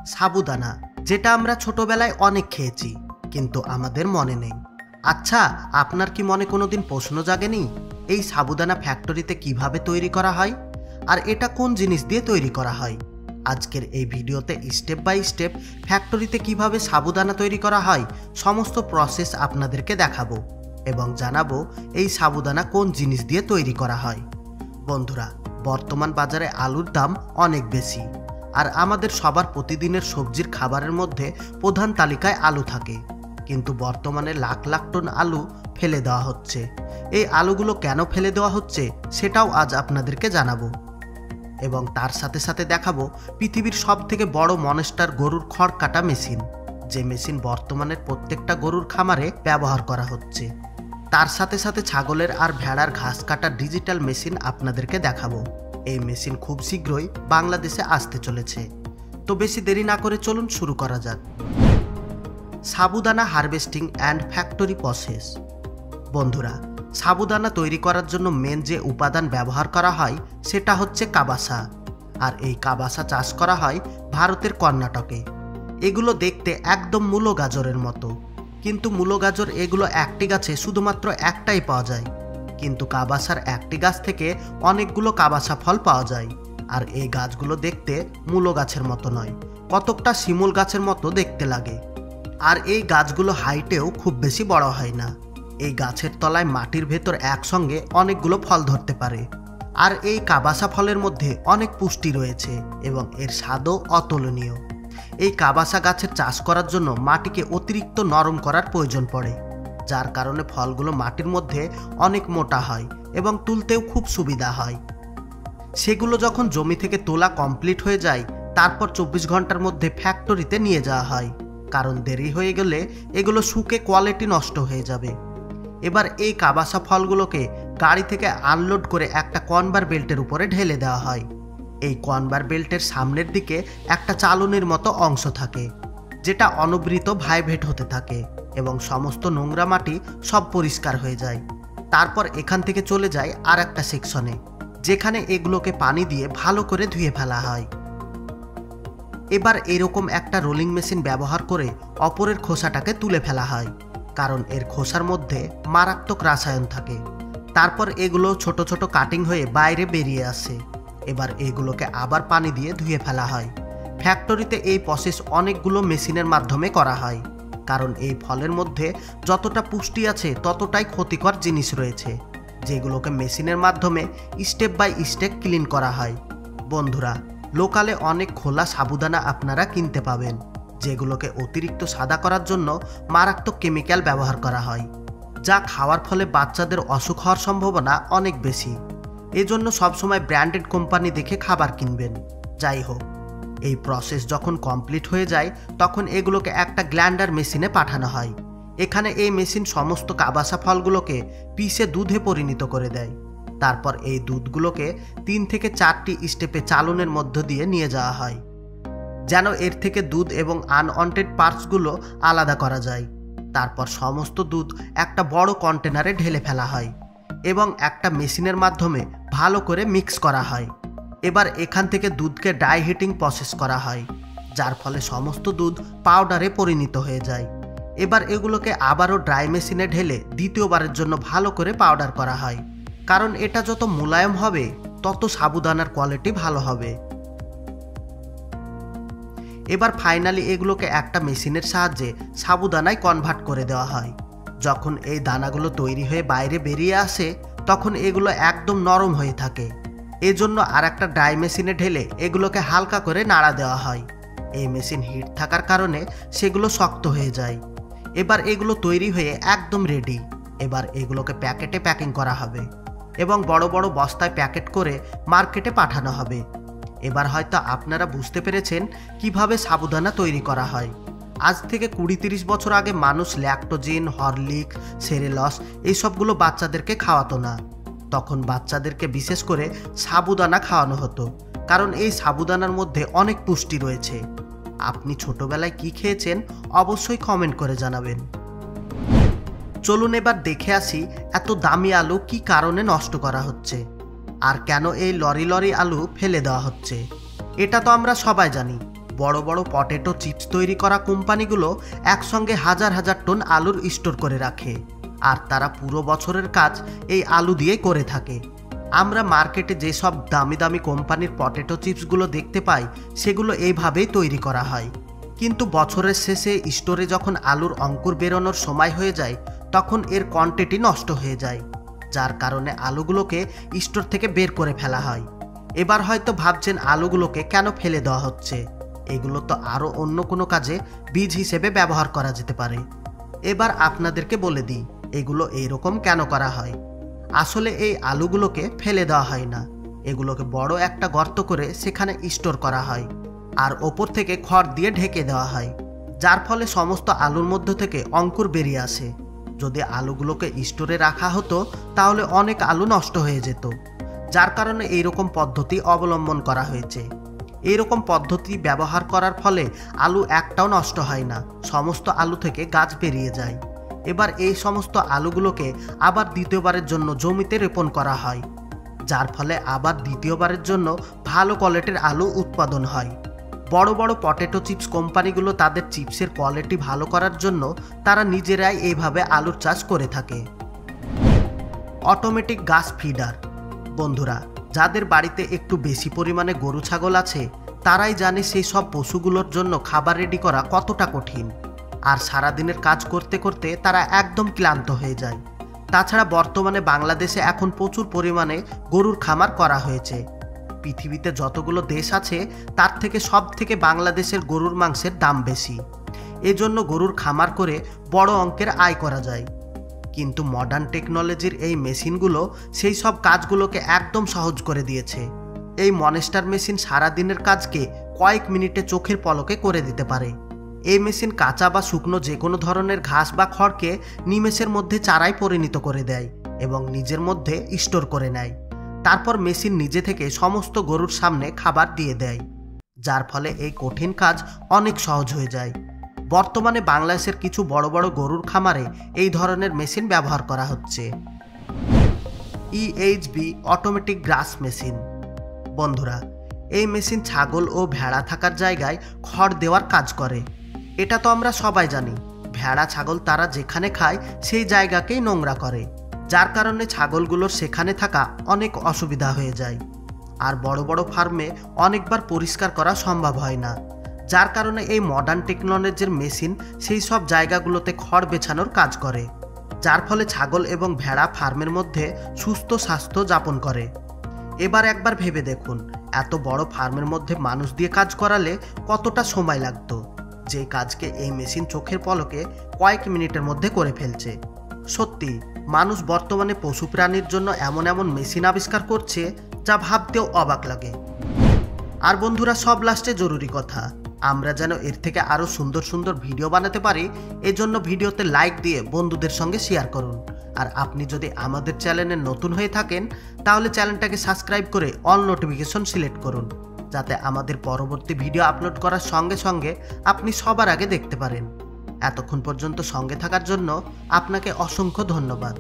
সাবুদানা, যেটা আমরা ছোটবেলায় অনেক খেয়েছি, কিন্তু আমাদের মনে নেই। আচ্ছা, আপনার কি মনে কোনোদিন প্রশ্ন জাগেনি এই সাবুদানা ফ্যাক্টরিতে কিভাবে তৈরি করা হয়, আর এটা কোন জিনিস দিয়ে তৈরি করা হয়? আজকের এই ভিডিওতে স্টেপ বাই স্টেপ ফ্যাক্টরিতে কিভাবে সাবুদানা তৈরি করা হয় সমস্ত প্রসেস আপনাদেরকে দেখাবো এবং জানাবো এই সাবুদানা কোন জিনিস দিয়ে তৈরি করা হয়। বন্ধুরা, বর্তমান বাজারে আলুর দাম অনেক বেশি, আর আমাদের সবার প্রতিদিনের সবজির খাবারের মধ্যে প্রধান তালিকায় আলু থাকে। কিন্তু বর্তমানে লাখ লাখ টন আলু ফেলে দেওয়া হচ্ছে। এই আলুগুলো কেন ফেলে দেওয়া হচ্ছে সেটাও আজ আপনাদেরকে জানাবো, এবং তার সাথে সাথে দেখাবো পৃথিবীর সবথেকে বড় মনস্টার গরুর খড় কাটা মেশিন, যে মেশিন বর্তমানের প্রত্যেকটা গরুর খামারে ব্যবহার করা হচ্ছে। তার সাথে সাথে ছাগলের আর ভেড়ার ঘাস কাটার ডিজিটাল মেশিন আপনাদেরকে দেখাবো। এই মেশিন খুব শীঘ্রই বাংলাদেশে আসতে চলেছে। তো বেশি দেরি না করে চলুন শুরু করা যাক। সাবুদানা হারভেস্টিং অ্যান্ড ফ্যাক্টরি প্রসেস। বন্ধুরা, সাবুদানা তৈরি করার জন্য মেন যে উপাদান ব্যবহার করা হয় সেটা হচ্ছে কাবাসা, আর এই কাবাসা চাষ করা হয় ভারতের কর্ণাটকে। এগুলো দেখতে একদম মূলো গাজরের মতো, কিন্তু মূলো গাজর এগুলো একটি গাছে শুধুমাত্র একটাই পাওয়া যায়, কিন্তু কাবাসার একটি গাছ থেকে অনেকগুলো কাবাসা ফল পাওয়া যায়। আর এই গাছগুলো দেখতে মূলো গাছের মতো নয়, কতকটা শিমুল গাছের মতো দেখতে লাগে। আর এই গাছগুলো হাইটেও খুব বেশি বড় হয় না। এই গাছের তলায় মাটির ভেতর একসঙ্গে অনেকগুলো ফল ধরতে পারে। আর এই কাবাসা ফলের মধ্যে অনেক পুষ্টি রয়েছে এবং এর স্বাদও অতুলনীয়। এই কাবাসা গাছের চাষ করার জন্য মাটিকে অতিরিক্ত নরম করার প্রয়োজন পড়ে, যার কারণে ফলগুলো মাটির মধ্যে অনেক মোটা হয় এবং তুলতেও খুব সুবিধা হয়। সেগুলো যখন জমি থেকে তোলা কমপ্লিট হয়ে যায়, তারপর 24 ঘন্টার মধ্যে ফ্যাক্টরিতে নিয়ে যাওয়া হয়, কারণ দেরি হয়ে গেলে এগুলো শুকে কোয়ালিটি নষ্ট হয়ে যাবে। এবার এই কাবাসা ফলগুলোকে গাড়ি থেকে আনলোড করে একটা কনভার বেল্টের উপরে ঢেলে দেওয়া হয়। এই কনভার বেল্টের সামনের দিকে একটা চালনির মতো অংশ থাকে, যেটা অনবরত ভাইব্রেট হতে থাকে এবং সমস্ত নোংরা মাটি সব পরিষ্কার হয়ে যায়। তারপর এখান থেকে চলে যায় আর একটা সেকশনে, যেখানে এগুলোকে পানি দিয়ে ভালো করে ধুয়ে ফেলা হয়। এবার এরকম একটা রোলিং মেশিন ব্যবহার করে অপরের খোসাটাকে তুলে ফেলা হয়, কারণ এর খোসার মধ্যে মারাত্মক রাসায়ন থাকে। তারপর এগুলো ছোট ছোট কাটিং হয়ে বাইরে বেরিয়ে আসে। এবার এগুলোকে আবার পানি দিয়ে ধুয়ে ফেলা হয়। ফ্যাক্টরিতে এই প্রসেস অনেকগুলো মেশিনের মাধ্যমে করা হয়, কারণ এই ফলের মধ্যে যতটা পুষ্টি আছে ততটাই ক্ষতিকর জিনিস রয়েছে, যেগুলোকে মেশিনের মাধ্যমে স্টেপ বাই স্টেপ ক্লিন করা হয়। বন্ধুরা, লোকালে অনেক খোলা সাবুদানা আপনারা কিনতে পাবেন, যেগুলোকে অতিরিক্ত সাদা করার জন্য মারাত্মক কেমিক্যাল ব্যবহার করা হয়, যা খাওয়ার ফলে বাচ্চাদের অসুখ হওয়ার সম্ভাবনা অনেক বেশি। এজন্য সবসময় ব্র্যান্ডেড কোম্পানি দেখে খাবার কিনবেন। যাই হোক, এই প্রসেস যখন কমপ্লিট হয়ে যায় তখন এগুলোকে একটা গ্ল্যান্ডার মেশিনে পাঠানো হয়। এখানে এই মেশিন সমস্ত কাবাসা ফলগুলোকে পিষে দুধে পরিণত করে দেয়। তারপর এই দুধগুলোকে 3 থেকে 4টি স্টেপে চালনের মধ্য দিয়ে নিয়ে যাওয়া হয়, যেন এর থেকে দুধ এবং আনওয়ান্টেড পার্টসগুলো আলাদা করা যায়। তারপর সমস্ত দুধ একটা বড় কন্টেনারে ঢেলে ফেলা হয় এবং একটা মেশিনের মাধ্যমে ভালো করে মিক্স করা হয়। এবার এখান থেকে দুধকে ড্রাই হিটিং প্রসেস করা হয়, যার ফলে সমস্ত দুধ পাউডারে পরিণত হয়ে যায়। এবার এগুলোকে আবারও ড্রাই মেশিনে ঢেলে দ্বিতীয়বারের জন্য ভালো করে পাউডার করা হয়, কারণ এটা যত মোলায়েম হবে তত সাবুদানার কোয়ালিটি ভালো হবে। এবার ফাইনালি এগুলোকে একটা মেশিনের সাহায্যে সাবুদানায় কনভার্ট করে দেওয়া হয়। যখন এই দানাগুলো তৈরি হয়ে বাইরে বেরিয়ে আসে তখন এগুলো একদম নরম হয়ে থাকে। এজন্য আর একটা ড্রাই মেশিনে ঢেলে এগুলোকে হালকা করে নাড়া দেওয়া হয়। এই মেশিন হিট থাকার কারণে সেগুলো শক্ত হয়ে যায়। এবার এগুলো তৈরি হয়ে একদম রেডি। এবার এগুলোকে প্যাকেটে প্যাকিং করা হবে এবং বড় বড় বস্তায় প্যাকেট করে মার্কেটে পাঠানো হবে। এবার হয়তো আপনারা বুঝতে পেরেছেন কিভাবে সাবুদানা তৈরি করা হয়। আজ থেকে 20-30 বছর আগে মানুষ ল্যাকটোজিন, হরলিক্স, সেরেলস এইসবগুলো বাচ্চাদেরকে খাওয়াতো না। তখন বাচ্চাদেরকে বিশেষ করে সাবুদানা খাওয়ানো হতো, কারণ এই সাবুদানার মধ্যে অনেক পুষ্টি রয়েছে। আপনি ছোটবেলায় কি খেয়েছেন অবশ্যই কমেন্ট করে জানাবেন। চলুন এবার দেখে আসি এত দামি আলু কি কারণে নষ্ট করা হচ্ছে, আর কেন এই লরি লরি আলু ফেলে দেওয়া হচ্ছে। এটা তো আমরা সবাই জানি, বড় বড় পটেটো চিপস তৈরি করা কোম্পানিগুলো একসঙ্গে হাজার হাজার টন আলুর স্টোর করে রাখে, আর তারা পুরো বছরের কাজ এই আলু দিয়ে করে থাকে। আমরা মার্কেটে যেসব দামি দামি কোম্পানির পটেটো চিপসগুলো দেখতে পাই সেগুলো এইভাবেই তৈরি করা হয়। কিন্তু বছরের শেষে স্টোরে যখন আলুর অঙ্কুর বেরোনোর সময় হয়ে যায় তখন এর কোয়ান্টিটি নষ্ট হয়ে যায়, যার কারণে আলুগুলোকে স্টোর থেকে বের করে ফেলা হয়। এবার হয়তো ভাবছেন আলুগুলোকে কেন ফেলে দেওয়া হচ্ছে, এগুলো তো আরও অন্য কোনো কাজে বীজ হিসেবে ব্যবহার করা যেতে পারে। এবার আপনাদেরকে বলে দিই এগুলো এইরকম কেন করা হয়। আসলে এই আলুগুলোকে ফেলে দেওয়া হয় না, এগুলোকে বড় একটা গর্ত করে সেখানে স্টোর করা হয়, আর ওপর থেকে খড় দিয়ে ঢেকে দেওয়া হয়, যার ফলে সমস্ত আলুর মধ্য থেকে অঙ্কুর বেরিয়ে আসে। যদি আলুগুলোকে স্টোরে রাখা হতো তাহলে অনেক আলু নষ্ট হয়ে যেত, যার কারণে এইরকম পদ্ধতি অবলম্বন করা হয়েছে। এইরকম পদ্ধতি ব্যবহার করার ফলে আলু একটাও নষ্ট হয় না, সমস্ত আলু থেকে গাছ বেরিয়ে যায়। এবার এই সমস্ত আলুগুলোকে আবার দ্বিতীয়বারের জন্য জমিতে রোপণ করা হয়, যার ফলে আবার দ্বিতীয়বারের জন্য ভালো কোয়ালিটির আলু উৎপাদন হয়। বড় বড় পটেটো চিপস কোম্পানিগুলো তাদের চিপসের কোয়ালিটি ভালো করার জন্য তারা নিজেরাই এইভাবে আলুর চাষ করে থাকে। অটোমেটিক গাছ ফিডার। বন্ধুরা, যাদের বাড়িতে একটু বেশি পরিমাণে গরু ছাগল আছে তারাই জানে সেই সব পশুগুলোর জন্য খাবার রেডি করা কতটা কঠিন, আর সারাদিনের কাজ করতে করতে তারা একদম ক্লান্ত হয়ে যায়। তাছাড়া বর্তমানে বাংলাদেশে এখন প্রচুর পরিমাণে গরুর খামার করা হয়েছে। পৃথিবীতে যতগুলো দেশ আছে তার থেকে সব থেকে বাংলাদেশের গরুর মাংসের দাম বেশি, এজন্য গরুর খামার করে বড় অঙ্কের আয় করা যায়। কিন্তু মডার্ন টেকনোলজির এই মেশিনগুলো সেই সব কাজগুলোকে একদম সহজ করে দিয়েছে। এই মনস্টার মেশিন সারাদিনের কাজকে কয়েক মিনিটে চোখের পলকে করে দিতে পারে। এই মেশিন কাঁচা বা শুকনো যে কোনো ধরনের ঘাস বা খড়কে নিমেষের মধ্যে চারায় পরিণত করে দেয় এবং নিজের মধ্যে স্টোর করে নেয়। তারপর মেশিন নিজে থেকে সমস্ত গরুর সামনে খাবার দিয়ে দেয়, যার ফলে এই কঠিন কাজ অনেক সহজ হয়ে যায়। বর্তমানে বাংলাদেশের কিছু বড় বড় গরুর খামারে এই ধরনের মেশিন ব্যবহার করা হচ্ছে। ইএইচবি অটোমেটিক গ্রাস মেশিন। বন্ধুরা, এই মেশিন ছাগল ও ভেড়া থাকার জায়গায় খড় দেওয়ার কাজ করে। এটা তো আমরা সবাই জানি, ভেড়া ছাগল তারা যেখানে খায় সেই জায়গাকেই নোংরা করে, যার কারণে ছাগলগুলোর সেখানে থাকা অনেক অসুবিধা হয়ে যায়। আর বড় বড় ফার্মে অনেকবার পরিষ্কার করা সম্ভব হয় না, যার কারণে এই মডার্ন টেকনোলজির মেশিন সেই সব জায়গাগুলোতে খড় বেছানোর কাজ করে, যার ফলে ছাগল এবং ভেড়া ফার্মের মধ্যে সুস্থ স্বাস্থ্য যাপন করে। এবার একবার ভেবে দেখুন, এত বড় ফার্মের মধ্যে মানুষ দিয়ে কাজ করালে কতটা সময় লাগতো, যে কাজকে এই মেশিন চোখের পলকে কয়েক মিনিটের মধ্যে করে ফেলছে। সত্যি মানুষ বর্তমানে পশু প্রাণীর জন্য এমন এমন মেশিন আবিষ্কার করছে যা ভাবতেও অবাক লাগে। আর বন্ধুরা, সব লাস্টে জরুরি কথা, আমরা যেন এর থেকে আরও সুন্দর সুন্দর ভিডিও বানাতে পারি, এজন্য ভিডিওতে লাইক দিয়ে বন্ধুদের সঙ্গে শেয়ার করুন। আর আপনি যদি আমাদের চ্যানেলে নতুন হয়ে থাকেন তাহলে চ্যানেলটাকে সাবস্ক্রাইব করে অল নোটিফিকেশন সিলেক্ট করুন, যাতে আমাদের পরবর্তী ভিডিও আপলোড করার সঙ্গে সঙ্গে আপনি সবার আগে দেখতে পারেন। এতক্ষণ পর্যন্ত সঙ্গে থাকার জন্য আপনাকে অসংখ্য ধন্যবাদ।